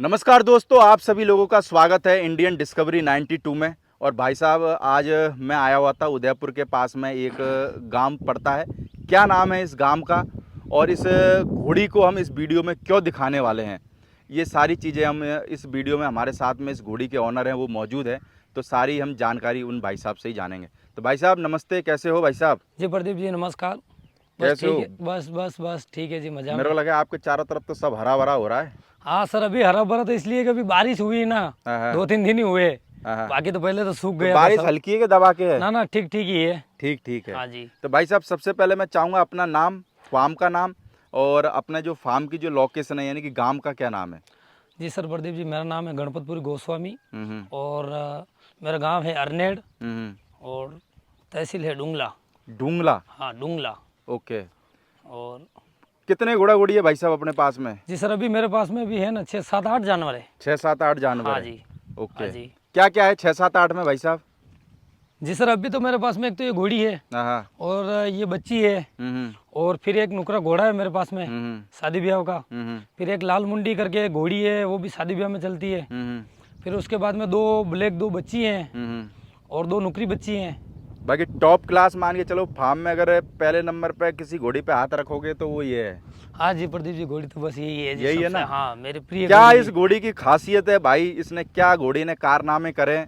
नमस्कार दोस्तों, आप सभी लोगों का स्वागत है इंडियन डिस्कवरी 92 में। और भाई साहब, आज मैं आया हुआ था उदयपुर के पास में एक गांव पड़ता है। क्या नाम है इस गांव का और इस घोड़ी को हम इस वीडियो में क्यों दिखाने वाले हैं, ये सारी चीज़ें हम इस वीडियो में, हमारे साथ में इस घोड़ी के ऑनर हैं वो मौजूद है, तो सारी हम जानकारी उन भाई साहब से ही जानेंगे। तो भाई साहब नमस्ते, कैसे हो भाई साहब? जी प्रदीप जी नमस्कार। बस कैसे ठीक हो? है, बस ठीक है जी, मजा मेरे में। को लगा आपके चारों तरफ तो सब हरा भरा हो रहा है। हाँ सर, अभी हरा भरा तो इसलिए कि अभी बारिश हुई ना, हाँ हाँ 2-3 दिन ही हुए। हाँ। बाकी तो पहले तो सूख तो गया था बारिश सब। हल्की है कि दबा के है? ना ना, ठीक ठीक ही है। ठीक ठीक है। हाँ जी। तो भाई साहब, सबसे पहले मैं चाहूँगा अपना नाम, फार्म का नाम और अपने जो फार्म की जो लोकेशन है, यानी कि गांव का क्या नाम है? जी सर प्रदीप जी, मेरा नाम है गणपतपुरी गोस्वामी हम्म और मेरा गांव है अरनेड़ हम्म। और तहसील है डुंगला। डूंगला। हाँ डुंगला। ओके। और कितने घोड़ा घोड़ी है भाई साहब अपने पास में? जी सर, अभी मेरे पास में भी है ना 6-7-8 जानवर है। 6-7-8 जानवर हाँ है। जी। हाँ ओके। जी। क्या क्या है 6-7-8 में भाई साहब? जी सर, अभी तो मेरे पास में एक तो ये घोड़ी है हाँ हाँ। और ये बच्ची है हम्म और फिर एक नुकरा घोड़ा है मेरे पास में हम्म शादी ब्याह का। हम्म फिर एक लाल मुंडी करके घोड़ी है, वो भी शादी ब्याह में चलती है। हम्म फिर उसके बाद में 2 ब्लैक 2 बच्ची हैं हम्म। और 2 नुकरी बच्ची हैं। बाकी टॉप क्लास मान के चलो, फार्म में अगर पहले नंबर पे किसी घोड़ी पे हाथ रखोगे तो वो ये है। हाँ जी प्रदीप जी, घोड़ी तो बस यही है जी, यही है सबसे। ना? हाँ, मेरी प्रिय क्या घोड़ी इस घोड़ी की खासियत है भाई? इसने क्या घोड़ी ने कारनामे करे?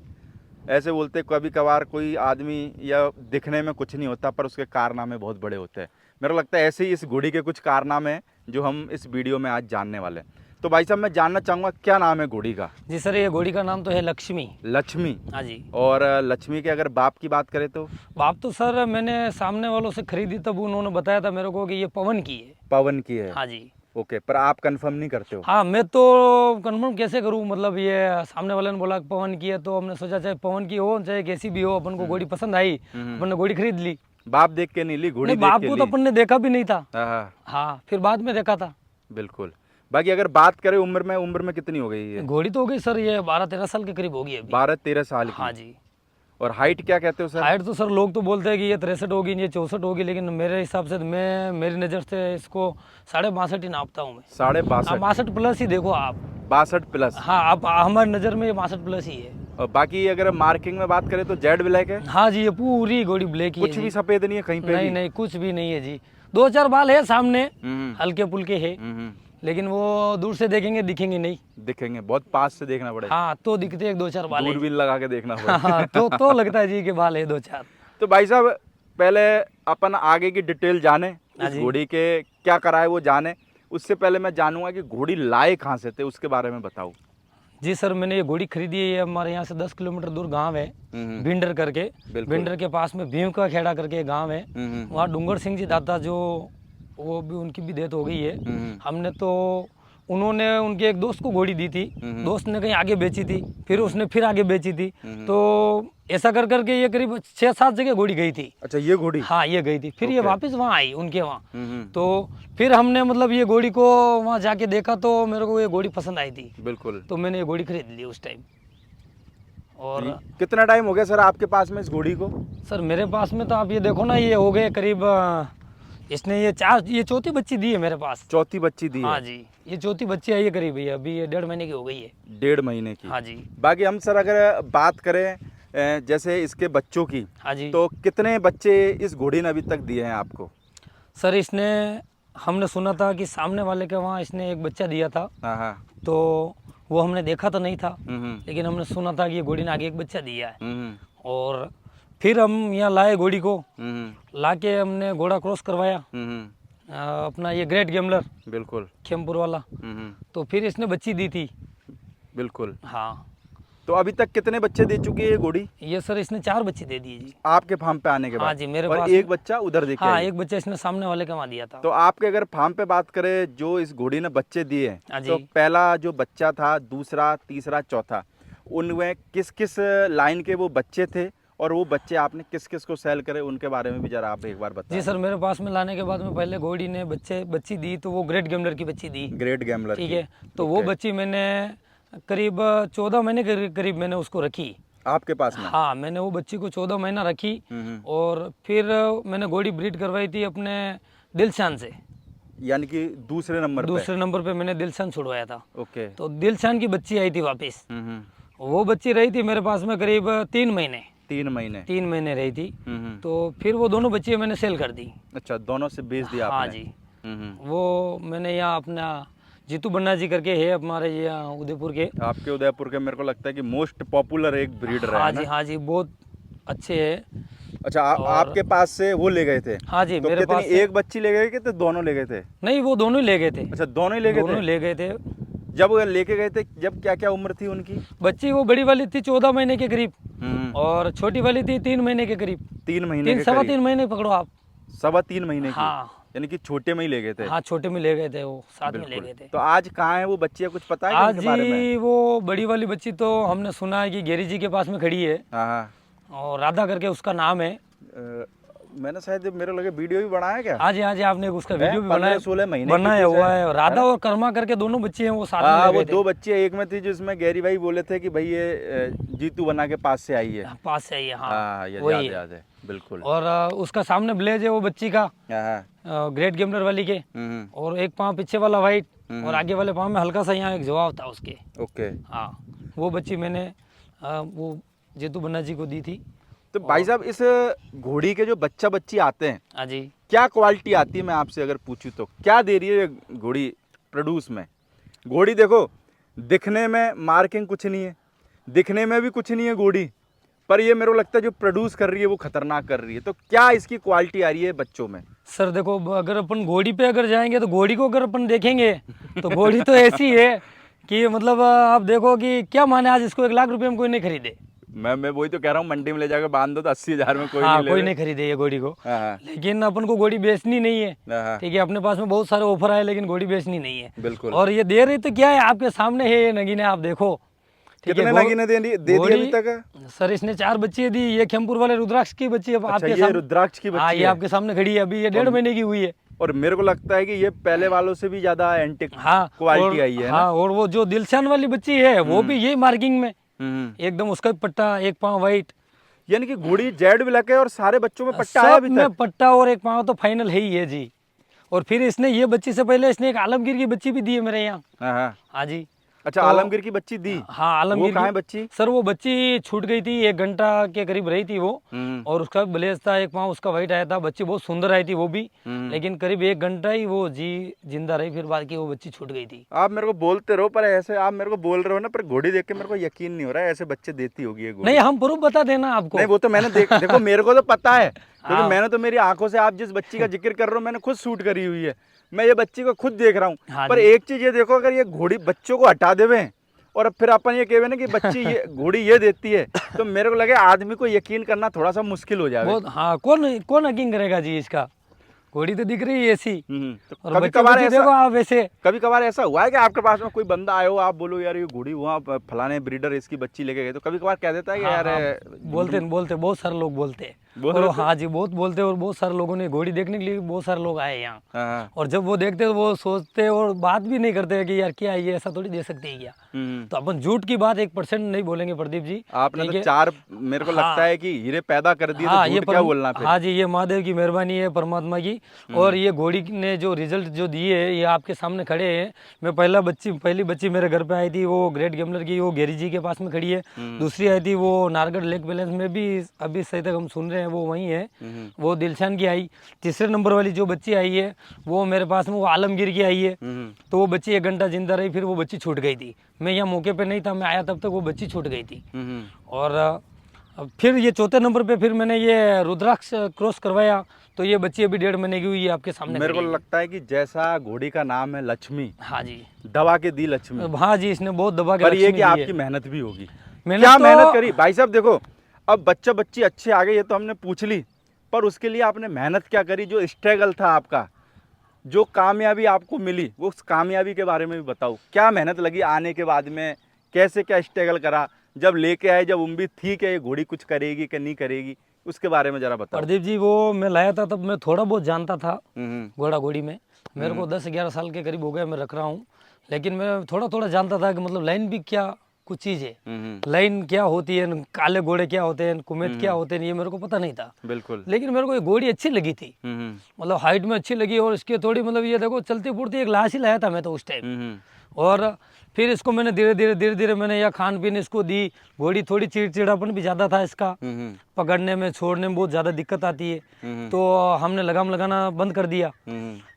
ऐसे बोलते कभी कभार कोई आदमी या दिखने में कुछ नहीं होता पर उसके कारनामे बहुत बड़े होते हैं। मेरे को लगता है ऐसे ही इस घोड़ी के कुछ कारनामे हैं जो हम इस वीडियो में आज जानने वाले हैं। तो भाई साहब, मैं जानना चाहूँगा क्या नाम है घोड़ी का? जी सर, ये घोड़ी का नाम तो है लक्ष्मी। लक्ष्मी। हाँ जी। और लक्ष्मी के अगर बाप की बात करें तो? बाप तो सर मैंने सामने वालों से खरीदी तब उन्होंने बताया था मेरे को कि ये पवन की है। पवन की है। हाँ जी। ओके, पर आप कंफर्म नहीं करते हो? हाँ, मैं तो कन्फर्म कैसे करूँ, मतलब ये सामने वाले ने बोला कि पवन की है, तो हमने सोचा चाहे पवन की हो चाहे कैसी भी हो, अपन को घोड़ी पसंद आई, अपन ने घोड़ी खरीद ली। बाप देख के नहीं ली, घोड़ी नहीं, देख बाप के को तो ली? अपन ने देखा भी नहीं था। हाँ हाँ। हाँ, फिर बाद में देखा था। बिल्कुल। बाकी अगर बात करें उम्र में कितनी हो गई है? घोड़ी तो हो गई सर, ये 12-13 साल के करीब होगी अभी। 12-13 साल की। हाँ जी। और हाइट क्या कहते हो सर? हाइट तो सर लोग तो बोलते हैं कि ये 63 होगी, ये 64 होगी, लेकिन मेरे हिसाब से मेरी नज़र से इसको 62.5 ही नापता हूँ मैं। 62.5। 62 प्लस ही देखो आप। 62 प्लस। हाँ, आप हमारी नज़र में ये 62 प्लस ही है। और बाकी अगर मार्किंग में बात करें तो जेड ब्लैक है? हाँ जी, ये पूरी घोड़ी ब्लैक ही है कुछ जी। भी सफेद नहीं है कहीं पे नहीं भी? नहीं, कुछ भी नहीं है जी। 2-4 बाल है सामने, हम्म हल्के पुल्के है, हम्म। लेकिन वो दूर से देखेंगे दिखेंगे नहीं। दिखेंगे, बहुत पास से देखना पड़ेगा। हाँ, तो दिखते 1-2-4 बाल है जी। दूरबीन लगा के देखना पड़ेगा। हाँ, तो लगता है जी कि बाल है 2-4। तो भाई साहब, पहले अपन आगे की डिटेल जाने, हाँ इस जी। घोड़ी के क्या करा है वो जाने। उससे पहले मैं जानूंगा कि घोड़ी लाए कहाँ से थे, उसके बारे में बताओ। जी सर, मैंने ये घोड़ी खरीदी है, ये हमारे यहाँ से 10 किलोमीटर दूर गांव है, भिंडर करके। बिल्कुल। भिंडर के पास में भीम का खेड़ा करके गांव है। हम्म वहाँ डूंगर सिंह जी दादा, जो वो भी, उनकी भी डेथ हो गई है। हमने तो, उन्होंने उनके एक दोस्त को घोड़ी दी थी, दोस्त ने कहीं आगे बेची थी, फिर उसने फिर आगे बेची थी, तो ऐसा कर करके ये करीब 6-7 जगह घोड़ी गई थी। अच्छा, ये घोड़ी? हाँ, ये गई थी, फिर ये ओके। वापस वहाँ आई उनके वहाँ। तो फिर हमने मतलब ये घोड़ी को वहाँ जाके देखा तो मेरे को ये घोड़ी पसंद आई थी, बिल्कुल। तो मैंने ये घोड़ी खरीद ली उस टाइम। और कितना टाइम हो गया सर आपके पास में इस घोड़ी को? सर मेरे पास में तो आप ये देखो ना, ये हो गए करीब, इसने ये चौथी बच्ची दी है मेरे पास। चौथी बच्ची दी हाँ है? जी, ये चौथी बच्ची आई है करीब, ये अभी ये 1.5 महीने की हो गई है। 1.5 महीने की? हाँ जी। बाकी हम सर अगर बात करें जैसे इसके बच्चों की, हाँ जी। तो कितने बच्चे इस घोड़ी ने अभी तक दिए हैं आपको? सर इसने, हमने सुना था कि सामने वाले के वहाँ इसने एक बच्चा दिया था, हाँ हाँ। तो वो हमने देखा तो नहीं था, हम्म लेकिन हमने सुना था कि ये घोड़ी ने आगे एक बच्चा दिया है। हम्म और फिर हम यहाँ लाए घोड़ी को, हम्म ला के हमने घोड़ा क्रॉस करवाया, हम्म। अपना ये ग्रेट गैम्बलर बिल्कुल। खेमपुर वाला, हम्म। तो फिर इसने बच्ची दी थी। बिल्कुल। हाँ, तो अभी तक कितने बच्चे दे चुकी है ये घोड़ी ये सर इसने 4 बच्चे दे दिए जी। आपके फार्म पे आने के बाद? हाँ जी, मेरे और पास एक बच्चा उधर देखे? हाँ, एक बच्चा इसने सामने वाले के वहाँ दिया था। तो आपके अगर फार्म पे बात करें, जो इस घोड़ी ने बच्चे दिए हाँ हैं, जी। तो पहला जो बच्चा था, दूसरा, तीसरा, चौथा, उनमें किस किस लाइन के वो बच्चे थे और वो बच्चे आपने किस किस को सेल करे, उनके बारे में भी जरा आप एक बार बताएं। जी सर, मेरे पास में लाने के बाद में पहले घोड़ी ने बच्ची दी, तो वो ग्रेट गैम्बलर की बच्ची दी। ग्रेट गैम्बलर ठीक की। है, तो वो बच्ची मैंने करीब 14 महीने के करीब मैंने उसको रखी आपके पास में? हाँ, मैंने वो बच्ची को 14 महीना रखी और फिर मैंने घोड़ी ब्रीड करवाई थी अपने दिलशान से। यानी कि दूसरे नंबर पे। दूसरे नंबर पे मैंने दिलशान छुड़वाया था। ओके। तो दिलशान की बच्ची आई थी वापस। वो बच्ची रही थी मेरे पास में करीब 3 महीने। 3 महीने रही थी। तो फिर वो दोनों बच्चियाँ मैंने सेल कर दी। अच्छा, दोनों से बेच दिया हाँ आपने? जी। वो मैंने यहाँ अपना जीतू बन्ना जी करके है हमारे यहाँ उदयपुर के। आपके उदयपुर के मेरे को लगता है कि मोस्ट पॉपुलर एक ब्रीडर हाँ है जी, ना? हाँ जी, बहुत अच्छे है। अच्छा, और आपके पास से वो ले गए थे? हाँ जी, तो मेरे कितनी, पास से एक बच्ची ले गए कि दोनों ले गए थे? नहीं, वो दोनों ही ले गए थे। अच्छा, दोनों ही ले गए दोनों थे? ले गए थे। जब वो लेके गए थे, जब क्या क्या उम्र थी उनकी? बच्ची वो बड़ी वाली थी 14 महीने के करीब, और छोटी वाली थी 3 महीने के करीब। 3 महीने के सवा करीब? 3 महीने पकड़ो आप। 3.25 महीने की? हाँ। यानी कि छोटे में ही ले गए थे? हाँ, छोटे में ले गए थे, वो साथ में ले बिल्कुल। गए थे। तो आज कहाँ है वो बच्चियाँ, कुछ पता है क्या आज उनके बारे में? जी वो बड़ी वाली बच्ची तो हमने सुना है कि गेरी जी के पास में खड़ी है, हाँ हाँ। और राधा करके उसका नाम है। मैंने शायद मेरे लगे वीडियो भी बनाया क्या? हाँ जी, आपने उसका वीडियो भी बनाया, 15-16 महीने बनाया हुआ है। राधा और कर्मा करके दोनों बच्चे हैं, वो साथ में हाँ, ले वो गए थे। 2 बच्चियाँ एक में थी जिसमें गैरी भाई बोले थे कि भाई ये जीतू बना के पास से आई है। पास से ही है, हाँ, हाँ, वही है। याद है बिल्कुल। और उसका सामने ब्लेज है वो बच्ची का, हाँ। ग्रेट गेमलर वाली के। और एक पाँव पीछे वाला वाइट, और आगे वाले पाँव में हल्का सा यहाँ एक जवाब था उसके। ओके। हाँ, वो बच्ची मैंने वो जीतू बन्ना जी को दी थी। तो भाई साहब, इस घोड़ी के जो बच्चा बच्ची आते हैं, हाँ जी, क्या क्वालिटी आती है? मैं आपसे अगर पूछूं तो क्या दे रही है ये घोड़ी प्रोड्यूस में? घोड़ी देखो, दिखने में मार्किंग कुछ नहीं है, दिखने में भी कुछ नहीं है घोड़ी, पर ये मेरे को लगता है जो प्रोड्यूस कर रही है वो खतरनाक कर रही है। तो क्या इसकी क्वालिटी आ रही है बच्चों में? सर देखो, अगर अपन घोड़ी पे अगर जाएंगे तो घोड़ी को अगर अपन देखेंगे तो घोड़ी तो ऐसी है कि मतलब आप देखो कि क्या माने, आज इसको 1 लाख रुपए में कोई नहीं खरीदे। मैं वही तो कह रहा हूँ, मंडी में ले जाकर बांध दो तो 80,000 में कोई हाँ, नहीं कोई ले। नहीं खरीदे ये घोड़ी को। हाँ, लेकिन अपन को घोड़ी बेचनी नहीं है, हाँ, ठीक है। अपने पास में बहुत सारे ऑफर आए, लेकिन घोड़ी बेचनी नहीं है। बिल्कुल। और ये दे रही तो क्या है, आपके सामने है ये नगीने, आप देखो। ठीक कितने है, नगीने दे दी अभी तक? सर इसने 4 बच्ची दी। ये खेमपुर वाले रुद्राक्ष की बच्ची है अच्छा, आपके ये सामने। रुद्राक्ष की हाँ, बच्ची ये है? आपके सामने खड़ी है अभी, ये 1.5 महीने की हुई है। और मेरे को लगता है कि ये पहले वालों से भी ज्यादा एंटिक हाँ, क्वालिटी आई है ना? हाँ, और वो जो दिलशान वाली बच्ची है वो भी यही मार्किंग में, एकदम उसका भी पट्टा, एक पाँव वाइट। यानी कि घोड़ी जेड ब्लैक है और सारे बच्चों में पट्टा है सब अभी में तक? पट्टा और एक पाँव तो फाइनल है ही है जी। और फिर इसने ये बच्ची से पहले इसने एक आलमगीर की बच्ची भी दी है मेरे यहाँ। हाँ। हाँ जी। अच्छा, तो आलमगीर की बच्ची दी? हाँ, आलमगीर वो कहाँ है की बच्ची? सर वो बच्ची छूट गई थी, 1 घंटा के करीब रही थी वो। और उसका ब्लेज था, एक पाँव उसका वाइट आया था। बच्ची बहुत सुंदर आई थी वो भी, लेकिन करीब 1 घंटा ही वो जिंदा रही, फिर बाकी वो बच्ची छूट गई थी। आप मेरे को बोलते रहो, पर ऐसे आप मेरे को बोल रहे हो ना, पर घोड़ी देख के मेरे को यकीन नहीं हो रहा है ऐसे बच्चे देती होगी ये घोड़ी। नहीं, हम प्रूफ बता देना आपको। नहीं, वो तो मैंने देखो मेरे को तो पता है, क्योंकि मैंने तो मेरी आंखों से आप जिस बच्ची का जिक्र कर रहे हो मैंने खुद शूट करी हुई है, मैं ये बच्ची को खुद देख रहा हूँ। हाँ पर जी। एक चीज ये देखो, अगर ये घोड़ी बच्चों को हटा देवे और फिर अपन ये कहे ना कि बच्ची ये घोड़ी ये देती है, तो मेरे को लगे आदमी को यकीन करना थोड़ा सा मुश्किल हो जाएगा। बहुत, हाँ, कौन यकीन करेगा जी इसका? घोड़ी तो दिख रही है ऐसी। तो और कभी बच्चे कभार बच्चे ऐसा, देखो आप वैसे। कभी कभार ऐसा हुआ है कि आपके पास में कोई बंदा आयो, आप बोलो यार ये घोड़ी वहाँ फलाने ब्रीडर इसकी बच्ची लेके गए, तो कभी कभार कह देता है कि हाँ, यार हाँ, बोलते बहुत सारे लोग बोलते हैं। बोल और रहे थे? हाँ जी, बहुत बोलते हैं। और बहुत सारे लोगों ने घोड़ी देखने के लिए बहुत सारे लोग आए यहाँ। हाँ। और जब वो देखते तो वो सोचते और बात भी नहीं करते हैं कि यार क्या ये ऐसा थोड़ी दे सकते हैं क्या। तो अपन झूठ की बात 1% नहीं बोलेंगे प्रदीप जी। आपने ठीक तो है? 4 मेरे को लगता है कि हीरे पैदा कर दिए, हाँ, तो ये झूठ क्या बोलना फिर? हाँ जी, ये महादेव की मेहरबानी है, परमात्मा की। और ये घोड़ी ने जो रिजल्ट जो दिए है, ये आपके सामने खड़े हैं। मैं पहली बच्ची मेरे घर पे आई थी, वो ग्रेट गेमलर की, वो गेरी जी के पास में खड़ी है। दूसरी आई थी वो नारगढ़ लेक बैलेंस में भी, अभी सही तक हम सुन रहे हैं वो वहीं है, वो दिलशान की आई। तीसरे नंबर वाली जो बच्ची आई है वो मेरे पास में वो आलमगीर की आई है। तो वो बच्ची 1 घंटा जिंदा रही, फिर वो बच्ची छूट गई थी। मैं यहाँ मौके पे नहीं था, मैं आया तब तक वो बच्ची छूट गई थी। और फिर ये चौथे नंबर पे फिर मैंने ये रुद्राक्ष क्रॉस करवाया, तो ये बच्ची अभी 1.5 महीने की हुई है आपके सामने मेरे को खड़ी है। लगता है कि जैसा घोड़ी का नाम है लक्ष्मी, हाँ जी, दबा के दी लक्ष्मी। हाँ जी, इसने बहुत दबा के पर ये लक्ष्मी कि दी है। आपकी मेहनत भी होगी। मेहनत क्या तो- मेहनत करी भाई साहब? देखो, अब बच्चा बच्ची अच्छे आ गए ये तो हमने पूछ ली, पर उसके लिए आपने मेहनत क्या करी? जो स्ट्रगल था आपका, जो कामयाबी आपको मिली, वो उस कामयाबी के बारे में भी बताओ। क्या मेहनत लगी आने के बाद में, कैसे क्या स्ट्रगल करा, जब लेके आए, जब उम्मीद थी कि ये घोड़ी कुछ करेगी कि नहीं करेगी, उसके बारे में जरा बताओ। प्रदीप जी, वो मैं लाया था तब मैं थोड़ा बहुत जानता था घोड़ा घोड़ी में। मेरे को 10-11 साल के करीब हो गए मैं रख रहा हूँ, लेकिन मैं थोड़ा थोड़ा जानता था कि मतलब लाइन भी क्या कुछ चीज़ें, लाइन क्या होती है, काले घोड़े क्या होते हैं, कुमेत क्या होते हैं, ये मेरे को पता नहीं था। बिल्कुल। लेकिन मेरे को ये घोड़ी अच्छी लगी थी, मतलब हाइट में अच्छी लगी, और इसकी थोड़ी मतलब ये देखो चलती फुर्ती एक लाश ही लाया था मैं तो उस टाइम। और फिर इसको मैंने धीरे धीरे मैंने यह खान पीन इसको दी। घोड़ी थोड़ी चिड़चिड़ापन भी ज़्यादा था इसका, पकड़ने में छोड़ने में बहुत ज़्यादा दिक्कत आती है, तो हमने लगाम लगाना बंद कर दिया।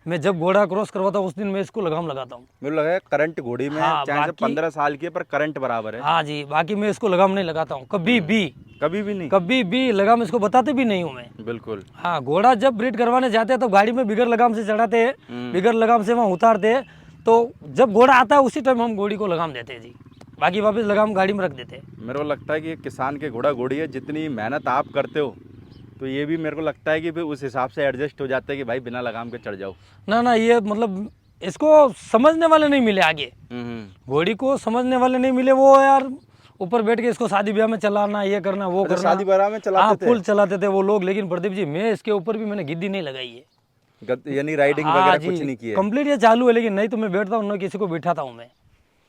मैं जब घोड़ा क्रॉस करवाता हूँ उस दिन मैं इसको लगाम लगाता हूँ। मुझे लगा है करंट घोड़ी में, हाँ, चाहे से बाकी- 15 साल की है पर करंट बराबर है। हाँ जी, बाकी मैं इसको लगाम नहीं लगाता हूँ कभी भी, कभी भी नहीं। कभी भी लगाम इसको बताते भी नहीं हूँ मैं। बिल्कुल। हाँ, घोड़ा जब ब्रीड करवाने जाते हैं तो गाड़ी में बिगर लगाम से चढ़ाते हैं, बिगर लगाम से वहाँ उतारते हैं, तो जब घोड़ा आता है उसी टाइम हम घोड़ी को लगाम देते हैं जी, बाकी वापस लगाम गाड़ी में रख देते हैं। मेरे को लगता है कि ये किसान के घोड़ा घोड़ी है, जितनी मेहनत आप करते हो तो ये भी मेरे को लगता है कि फिर उस हिसाब से एडजस्ट हो जाता है कि भाई बिना लगाम के चढ़ जाओ। ना ये मतलब इसको समझने वाले नहीं मिले आगे, घोड़ी को समझने वाले नहीं मिले। वो यार ऊपर बैठ के इसको शादी ब्याह में चलाना, ये करना वो करना, शादी ब्याह में चलाते थे? फुल चलाते थे वो लोग। लेकिन प्रदीप जी मैं इसके ऊपर भी मैंने गिद्दी नहीं लगाई है, यानी राइडिंग वगैरह कुछ नहीं की है? कंप्लीट ये चालू है, लेकिन नहीं तो मैं बैठता हूँ ना किसी को बिठाता हूँ मैं।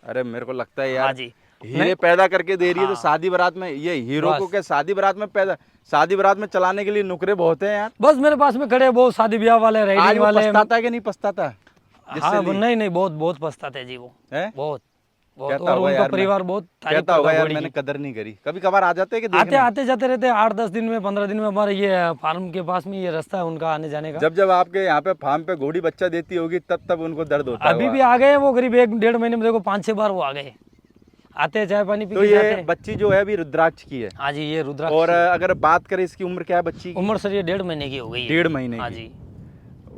अरे मेरे को लगता है हाँ यार जी, हीरे पैदा करके दे रही है तो शादी बारात में ये हीरो को क्या शादी बारात में पैदा, शादी बारात में चलाने के लिए नुकरे बहुत हैं यार। बस मेरे पास में खड़े बहुत शादी ब्याह वाले, राइडिंग वाले। पछताता है कि नहीं पछताता? हाँ नहीं बहुत पछताते जी वो, बहुत कहता और होगा उनका यार, परिवार बहुत कहता होगा यार मैंने कदर नहीं करी। कभी कभार आ जाते हैं कि आते आते जाते रहते हैं, 8-10 दिन में 15 दिन में। हमारे ये फार्म के पास में ये रास्ता है उनका आने जाने का। जब आपके यहाँ पे फार्म पे घोड़ी बच्चा देती होगी तब उनको दर्द होता है। अभी भी आ गए वो करीब 1-1.5 महीने में, देखो 5-6 बार वो आ गए, आते चाय पानी पी तो के जाते ये हैं। बच्ची जो है अभी रुद्राक्ष की है? हाँ जी, ये रुद्राक्ष। और अगर बात करें इसकी उम्र क्या है बच्ची की? उम्र सर ये 1.5 महीने की हो गई है। 1.5 महीने हाँ की। जी।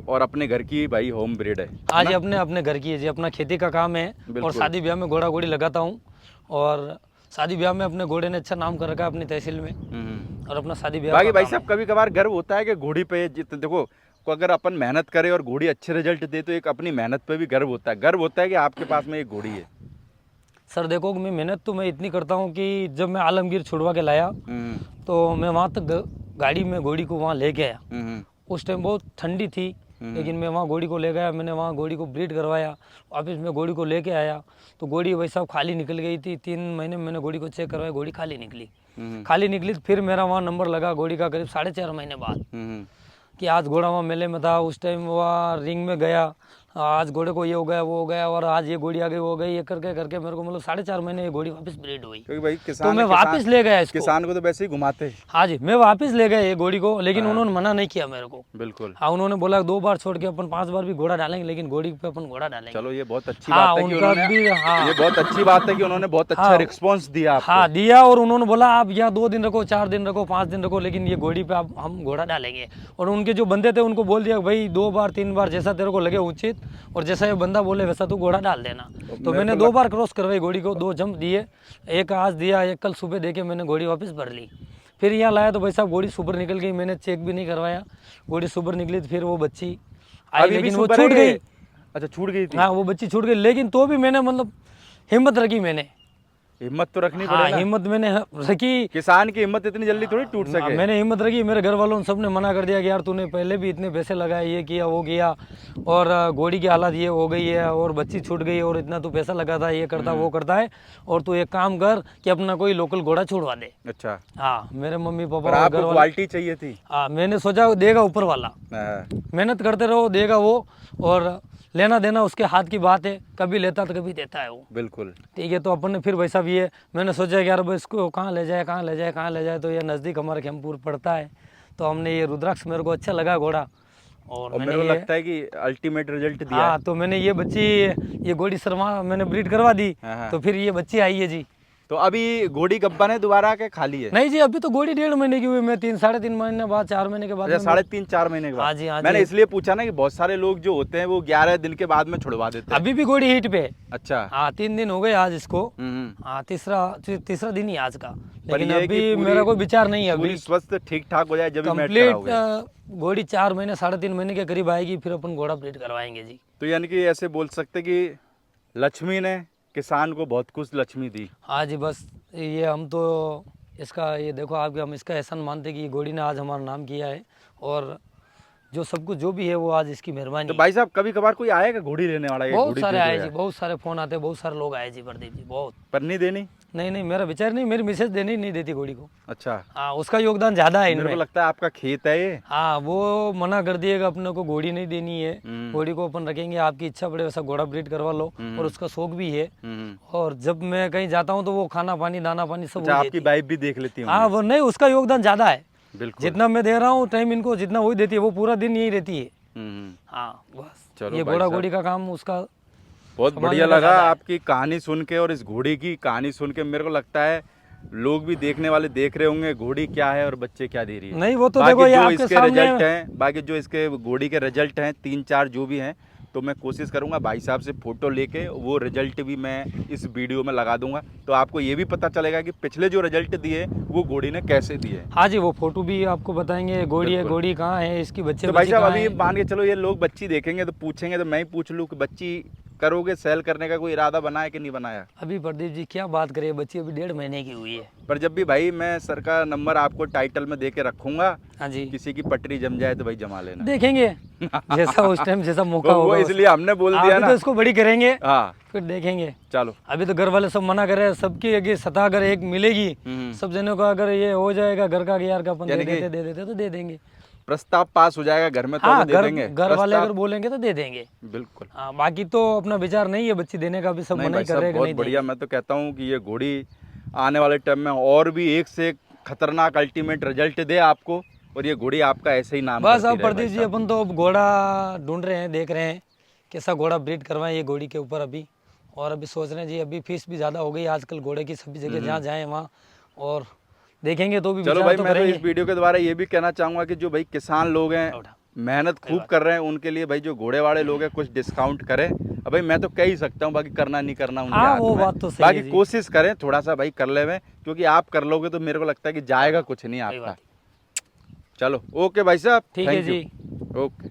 और अपने घर की भाई होम ब्रीड है? हाँ जी, अपने घर की है जी, अपना खेती का काम है। और शादी ब्याह में घोड़ा घोड़ी लगाता हूँ, और शादी ब्याह में अपने घोड़े ने अच्छा नाम कर रखा है अपनी तहसील में, और अपना शादी ब्याह। बाकी भाई साहब कभी कभार गर्व होता है कि घोड़ी पे देखो अगर अपन मेहनत करें और घोड़ी अच्छे रिजल्ट दे तो एक अपनी मेहनत पे भी गर्व होता है। गर्व होता है कि आपके पास में एक घोड़ी है। सर देखो मैं मेहनत तो मैं इतनी करता हूँ कि जब मैं आलमगीर छुड़वा के लाया तो मैं वहाँ तक गाड़ी में घोड़ी को वहाँ लेके आया। उस टाइम बहुत ठंडी थी, लेकिन मैं वहाँ घोड़ी को ले गया, मैंने वहाँ घोड़ी को ब्रीड करवाया, वापस मैं घोड़ी को लेके आया तो घोड़ी वैसा खाली निकल गई थी। 3 महीने में मैंने घोड़ी को चेक करवाया, घोड़ी खाली निकली। फिर मेरा वहाँ नंबर लगा घोड़ी का करीब 4.5 महीने बाद, कि आज घोड़ा वहाँ मेले में था। उस टाइम वहाँ रिंग में गया, आज घोड़े को ये हो गया वो हो गया, और आज ये घोड़ी आ गई वो हो गई, ये करके करके मेरे को मतलब 4.5 महीने ये घोड़ी वापस ब्रीड हुई। क्योंकि भाई किसान तो मैं वापस ले गया इसको। किसान को तो वैसे ही घुमाते। हाँ जी, मैं वापस ले गया ये घोड़ी को, लेकिन उन्होंने मना नहीं किया मेरे को। बिल्कुल। हाँ, उन्होंने बोला 2 बार छोड़ के अपन 5 बार भी घोड़ा डालेंगे, लेकिन घोड़ी पे अपन घोड़ा डालेंगे। चलो ये बहुत अच्छी बात है कि उन्होंने, ये बहुत अच्छी बात है कि उन्होंने बहुत अच्छा रिस्पॉन्स दिया आपको। हाँ दिया, और उन्होंने बोला आप यहाँ 2 दिन रखो, 4 दिन रखो, 5 दिन रखो, लेकिन ये घोड़ी पे आप हम घोड़ा डालेंगे। और उनके जो बंदे थे उनको बोल दिया भाई 2 बार 3 बार जैसा तेरे को लगे उचित, और जैसा ये बंदा बोले वैसा तू घोड़ा डाल देना। तो मैंने 2 बार क्रॉस करवाई घोड़ी को, 2 जंप दिए, एक आज दिया, एक कल सुबह दे के मैंने घोड़ी वापस भर ली। फिर यहाँ लाया तो भाई साहब घोड़ी सुपर निकल गई, मैंने चेक भी नहीं करवाया, घोड़ी सुपर निकली। फिर वो बच्ची आई, लेकिन वो छूट गई। अच्छा, छूट गई थी? हाँ, वो बच्ची छूट गई, लेकिन तो भी मैंने मतलब हिम्मत रखी, मैंने हिम्मत तो रखनी हाँ, पड़ेगा। हिम्मत मैंने रखी। किसान की हिम्मत इतनी जल्दी थोड़ी टूट सके। मैंने हिम्मत रखी, मेरे घर वालों ने सबने मना कर दिया कि यार तूने पहले भी इतने पैसे लगाए, ये किया वो किया, और घोड़ी की हालत ये हो गई है, और बच्ची छूट गई, और इतना तू पैसा लगाता है, ये करता वो करता है, और तू एक काम कर कि अपना कोई लोकल घोड़ा छुड़वा दे। अच्छा। हाँ, मेरे मम्मी पापा आपको क्वालिटी चाहिए थी। हाँ, मैंने सोचा देगा ऊपर वाला, मेहनत करते रहो देगा वो, और लेना देना उसके हाथ की बात है, कभी लेता तो कभी देता है वो। बिल्कुल ठीक है, तो अपन ने फिर वैसा भी है, मैंने सोचा कि यार अब इसको कहाँ ले जाए कहाँ ले जाए कहाँ ले जाए, तो ये नज़दीक हमारे खेमपुर पड़ता है, तो हमने ये रुद्राक्ष, मेरे को अच्छा लगा घोड़ा, और मेरे को लगता है कि अल्टीमेट रिजल्ट दिया। हाँ, तो मैंने ये बच्ची, ये घोड़ी शर्मा मैंने ब्रीड करवा दी, तो फिर ये बच्ची आई है जी। तो अभी घोड़ी गब्बन है दोबारा के खाली है? नहीं जी, अभी तो घोड़ी 1.5 महीने की हुई, मैं 3-3.5 महीने बाद 4 महीने के बाद। 3.5-4 महीने के बाद? हाँ जी, हाँ जी। मैंने इसलिए पूछा ना कि बहुत सारे लोग जो होते हैं वो 11 दिन के बाद में छुड़वा देते हैं। अभी भी घोड़ी हीट पे। अच्छा। हाँ, 3 दिन हो गए आज इसको। हाँ, तीसरा दिन ही आज का, लेकिन अभी मेरा कोई विचार नहीं है। अभी स्वस्थ ठीक ठाक हो जाए जब कंप्लीट घोड़ी 4 महीने 3.5 महीने के करीब आएगी, फिर अपन घोड़ा ब्रीड करवाएंगे जी। तो यानी कि ऐसे बोल सकते कि लक्ष्मी ने किसान को बहुत कुछ लक्ष्मी दी। हाँ जी, बस ये हम तो इसका ये देखो आपके हम इसका एहसान मानते कि घोड़ी ने आज हमारा नाम किया है, और जो सब कुछ जो भी है वो आज इसकी मेहरबानी तो है। भाई साहब कभी कभार कोई आएगा घोड़ी लेने वाला, ये बहुत घोड़ी सारे दे दो आए यार। जी, बहुत सारे फोन आते हैं, बहुत सारे लोग आए जी प्रदीप जी, बहुत। पर नहीं देनी? नहीं मेरा विचार नहीं, मेरी मिसेज देने ही नहीं देती घोड़ी को। अच्छा, हाँ, उसका योगदान ज्यादा है मेरे को इनमें। लगता है आपका खेत है ये। हाँ, वो मना कर दिएगा, अपने को घोड़ी नहीं देनी है, हम्म। घोड़ी को अपन रखेंगे, आपकी इच्छा पड़े वैसा घोड़ा ब्रीड करवा लो। और उसका शौक भी है। और जब मैं कहीं जाता हूँ तो वो खाना पानी दाना पानी सब अच्छा, वो आपकी देती है। वाइफ भी देख लेती हूँ? हाँ, वो नहीं, उसका योगदान ज्यादा है। बिल्कुल। जितना मैं दे रहा हूँ टाइम इनको, जितना वही देती है, वो पूरा दिन यही रहती है। हम्म। हाँ बस, चलो ये भाई घोड़ा साहब। घोड़ी का काम उसका बहुत संभालने बढ़िया का लगा ज्यादा है। आपकी कहानी सुन के, और इस घोड़ी की कहानी सुन के मेरे को लगता है लोग भी देखने वाले देख रहे होंगे घोड़ी क्या है और बच्चे क्या दे रही है। नहीं, वो तो बाकी देखो ये जो आपके इसके सामने रिजल्ट हैं, बाकी जो इसके घोड़ी के रिजल्ट हैं 3-4 जो भी हैं, तो मैं कोशिश करूंगा भाई साहब से फोटो लेके वो रिजल्ट भी मैं इस वीडियो में लगा दूंगा, तो आपको ये भी पता चलेगा कि पिछले जो रिजल्ट दिए वो घोड़ी ने कैसे दिए। हाँ जी, वो फोटो भी आपको बताएंगे। घोड़ी है, बिल्कुल। घोड़ी कहाँ है, इसकी बच्चे तो भाई बच्ची साहब कहाँ अभी है। मान के चलो ये लोग बच्ची देखेंगे तो पूछेंगे, तो मैं ही पूछ लूँ कि बच्ची करोगे, सेल करने का कोई इरादा बना है कि नहीं बनाया? अभी प्रदीप जी क्या बात करें, बच्ची अभी 1.5 महीने की हुई है। पर जब भी भाई मैं सर का नंबर आपको टाइटल में दे के रखूंगा, हाँ जी, किसी की पटरी जम जाए तो भाई जमा लेना। देखेंगे जैसा उस टाइम जैसा मौका वो होगा। इसलिए हमने बोल दिया अभी ना। तो इसको बड़ी करेंगे, हाँ फिर देखेंगे। चलो। अभी तो घर वाले सब मना कर रहे हैं, सबकी एक सतह अगर एक मिलेगी, सब जनों का अगर ये हो जाएगा घर का कि यार का अपन यानी कि दे देते तो दे देंगे। प्रस्ताव पास हो जाएगा घर में तो हाँ, हमें दे देंगे घर वाले प्रस्ताव। अगर बोलेंगे तो दे देंगे। बिल्कुल। हाँ, बाकी तो अपना विचार नहीं है बच्ची देने का भी, सब नहीं मना भाई ही कर साहब रहे हैं कि बहुत नहीं बढ़िया, देंगे। मैं तो कहता हूँ कि ये घोड़ी आने वाले टाइम में और भी एक से एक खतरनाक अल्टीमेट रिजल्ट दे आपको, और ये घोड़ी आपका ऐसे ही नाम बस करती अब रहे भाई प्रदीप जी साहब। अपन तो अब घोड़ा ढूंढ रहे हैं, देख रहे हैं कैसा घोड़ा ब्रीड करवाएं ये घोड़ी के ऊपर अभी। और अभी सोच रहे हैं जी, अभी फीस भी ज़्यादा हो गई आजकल घोड़े की, सभी जगह जहाँ जाएं वहाँ, और देखेंगे तो भी चलो विचार भाई, तो मैं तो करेंगे। इस वीडियो के द्वारा ये भी कहना चाहूंगा कि जो भाई किसान लोग हैं, उठा। मेहनत खूब कर रहे हैं, उनके लिए भाई जो घोड़े वाले लोग हैं कुछ डिस्काउंट करें। अब भाई मैं तो कह ही सकता हूँ, बाकी करना नहीं करना उनके हाँ, हाथ वो में। बात तो सही है बाकी जी। कोशिश करें थोड़ा सा भाई कर ले में, क्योंकि आप कर लोगे तो मेरे को लगता है कि जाएगा कुछ नहीं सही आपका। बात। चलो ओके भाई साहब, ठीक है थैंक यू। जी। ओके।